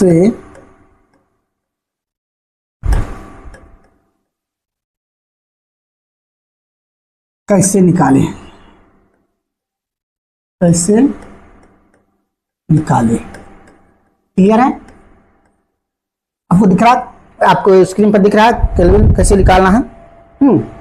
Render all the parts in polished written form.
से कैसे निकालें, कैसे निकालें। क्लियर है? आपको दिख रहा है, आपको स्क्रीन पर दिख रहा है केल्विन कैसे निकालना है।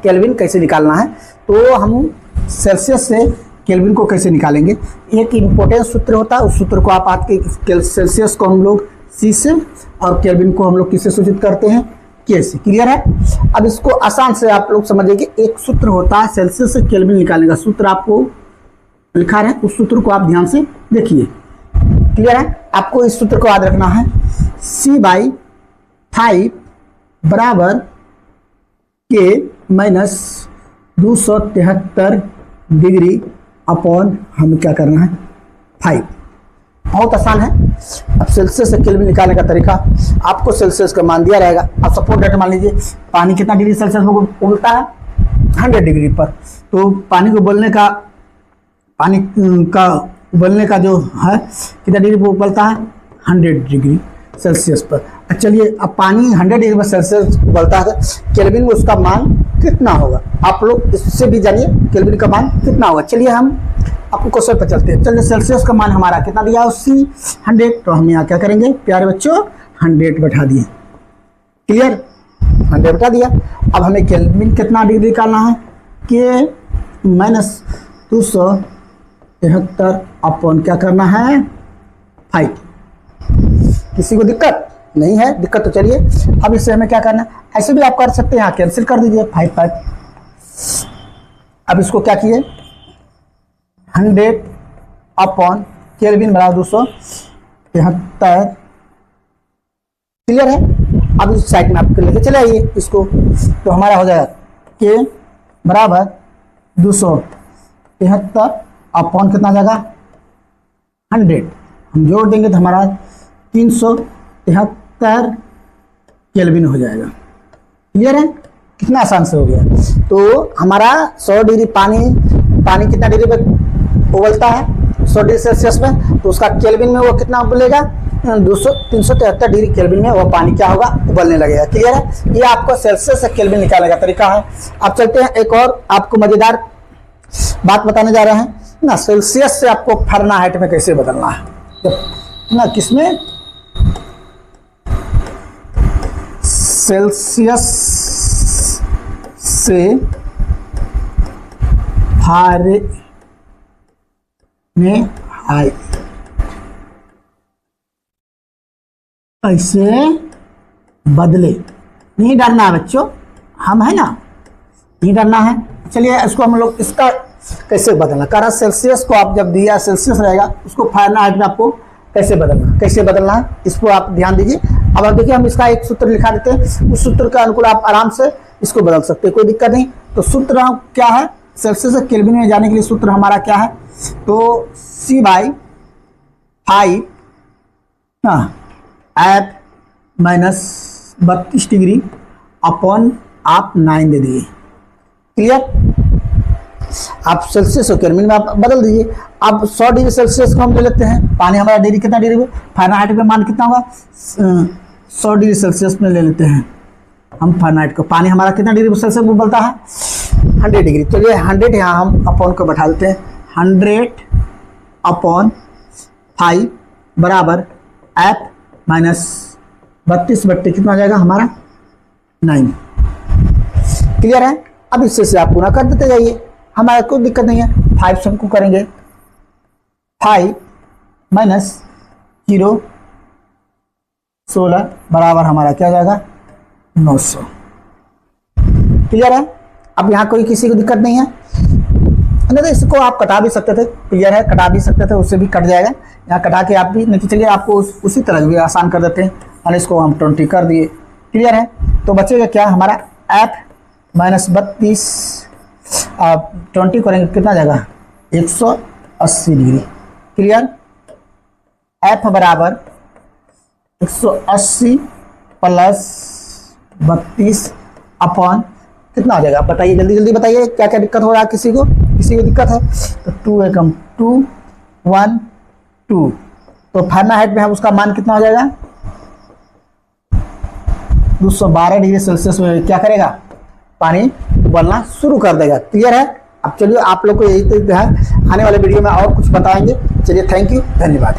केल्विन कैसे निकालना है, तो हम सेल्सियस से केल्विन को कैसे निकालेंगे। एक इम्पोर्टेंट सूत्र होता है, उस सूत्र को आप आपके सेल्सियस को हम लोग सी से और केल्विन को हम लोग किससे सूचित करते हैं, के से। क्लियर है? अब इसको आसान से आप लोग समझिए कि एक सूत्र होता है सेल्सियस से केल्विन निकालने का। सूत्र आपको लिखा है, उस सूत्र को आप ध्यान से देखिए। क्लियर है? आपको इस सूत्र को याद रखना है, C/5 बराबर के माइनस 273 डिग्री अपॉन हमें क्या करना है 5। बहुत आसान है। अब सेल्सियस से केल्विन निकालने का तरीका, आपको सेल्सियस का मान दिया रहेगा। अब सपोज डेट मान लीजिए पानी कितना डिग्री सेल्सियस में उबलता है, 100 डिग्री पर। तो पानी को उबलने का, पानी का उबलने का जो है कितना डिग्री पर उबलता है, 100 डिग्री सेल्सियस पर। चलिए अब पानी 100 डिग्री पर सेल्सियस उबलता है, केल्विन में उसका मान कितना होगा, आप लोग इससे भी जानिए केल्विन का मान कितना होगा। चलिए हम आपको क्वेश्चन पर चलते हैं। चलिए सेल्सियस का मान हमारा कितना दिया है, 100, तो हम यहाँ क्या करेंगे प्यारे बच्चों, 100 बैठा दिए। क्लियर? 100 बैठा दिया। अब हमें केल्विन कितना डिग्री निकालना है, के माइनस 273 अपॉन क्या करना है 5। किसी को दिक्कत नहीं है? दिक्कत तो चलिए अब इससे हमें क्या करना है, ऐसे भी आप कर सकते हैं, यहाँ कैंसिल कर दीजिए 5। अब इसको क्या किए, 100 अपॉन केल्विन बराबर 273। क्लियर है? अब इस साइड में आप लेके चले आइए इसको, तो हमारा हो जाएगा के बराबर 273 अपॉन कितना जाएगा 100। हम जोड़ देंगे तो हमारा 373 केल्विन हो जाएगा। क्लियर है? कितना आसान से हो गया। तो हमारा 100 डिग्री पानी कितना डिग्री पे उबलता है, 100 डिग्री सेल्सियस में, तो उसका केल्विन में वो कितना उबलेगा, 373 डिग्री केल्विन में वो पानी क्या होगा, उबलने लगेगा। क्लियर है? ये आपको सेल्सियस से केल्विन निकालने का तरीका है। अब चलते हैं एक और आपको मजेदार बात बताने जा रहे हैं ना, सेल्सियस से आपको फ़ारेनहाइट में कैसे बदलना है ना, किसमें, सेल्सियस से फ़ारेनहाइट कैसे बदले। नहीं डरना है बच्चों, हम है ना, नहीं डरना है। चलिए इसको हम लोग इसका कैसे बदलना, कारण सेल्सियस को आप जब दिया सेल्सियस रहेगा, उसको फ़ारेनहाइट में आपको कैसे बदलना है, इसको आप ध्यान दीजिए। अब आप देखिए हम इसका एक सूत्र लिखा देते हैं, उस सूत्र के अनुकूल आप आराम से इसको बदल सकते हैं, कोई दिक्कत नहीं। तो सूत्र क्या है, सेल्सियस से केल्विन में जाने के लिए सूत्र हमारा क्या है, तो C/5 F minus 32 degree upon आप 9 दे दिए। क्लियर? आप सेल्सियस और केल्विन में आप बदल दीजिए। अब 100 डिग्री सेल्सियस को हम ले लेते हैं, पानी हमारा डिग्री कितना डिग्री में, फ़ारेनहाइट में मान कितना होगा, 100 डिग्री सेल्सियस में ले लेते हैं हम फ़ारेनहाइट को। पानी हमारा कितना डिग्री सेल्सियस में उबलता है, 100 डिग्री। तो ये 100 यहाँ हम अपॉन को बैठा देते हैं, 100 अपॉन 5 बराबर एफ माइनस 32/, कितना आ जाएगा हमारा 9। क्लियर है? अब इससे से आप गुना कर देते जाइए, हमारा कोई दिक्कत नहीं है। 5 से हमको करेंगे, 5 माइनस 0 16 बराबर हमारा क्या जाएगा 900। क्लियर है? अब यहाँ कोई किसी को दिक्कत नहीं है, नहीं तो इसको आप कटा भी सकते थे। क्लियर है? कटा भी सकते थे, उससे भी कट जाएगा। यहाँ कटा के आप भी नहीं, चलिए आपको उसी तरह भी आसान कर देते हैं, और इसको हम 20 कर दिए। क्लियर है? तो बचेगा क्या हमारा एफ माइनस 32, आप 20 करेंगे कितना जाएगा 180 डिग्री। क्लियर? एफ बराबर 180 प्लस 32 अपॉन कितना आ जाएगा, बताइए जल्दी जल्दी बताइए, क्या क्या दिक्कत हो रहा है, किसी को दिक्कत है तो 2 एकम 2 1 2, तो फ़ारेनहाइट में है उसका मान कितना हो जाएगा 212 डिग्री सेल्सियस में क्या करेगा, पानी उबलना शुरू कर देगा। क्लियर है। अब चलिए आप लोग को यही है, आने वाले वीडियो में और कुछ बताएंगे। चलिए थैंक यू, धन्यवाद।